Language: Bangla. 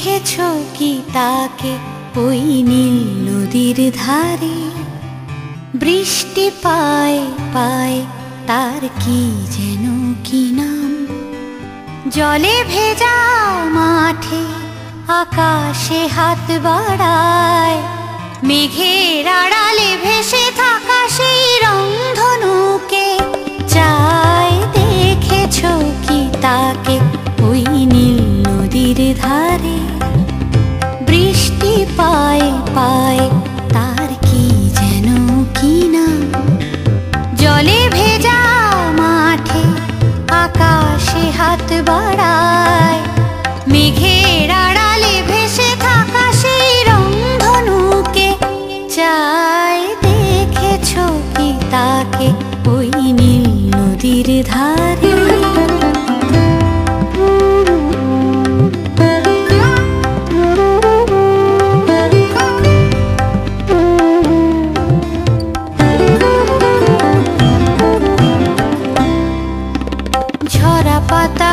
দেখেছো কি তাকে ওই নীল নদীর ধারে? বৃষ্টি পায় পায় তার কি যেন কি নাম। জলে ভেজা মাঠে আকাশে হাত বাড়ায়, মেঘের আড়ালে ভেসে থাকা সেই রংধনুকে চায়। দেখেছো কি তাকে ওই নীল নদীর ধারে? বৃষ্টি পায় পায় তার কি যেন কি নাম। জলে ভেজা মাঠে আকাশে হাত বাড়ায়, মেঘের আড়ালে ভেসে থাকা সেই রংধনুকে চায়। দেখেছো কি তাকে ওই নীল নদীর ধারে? ঝরা পাতা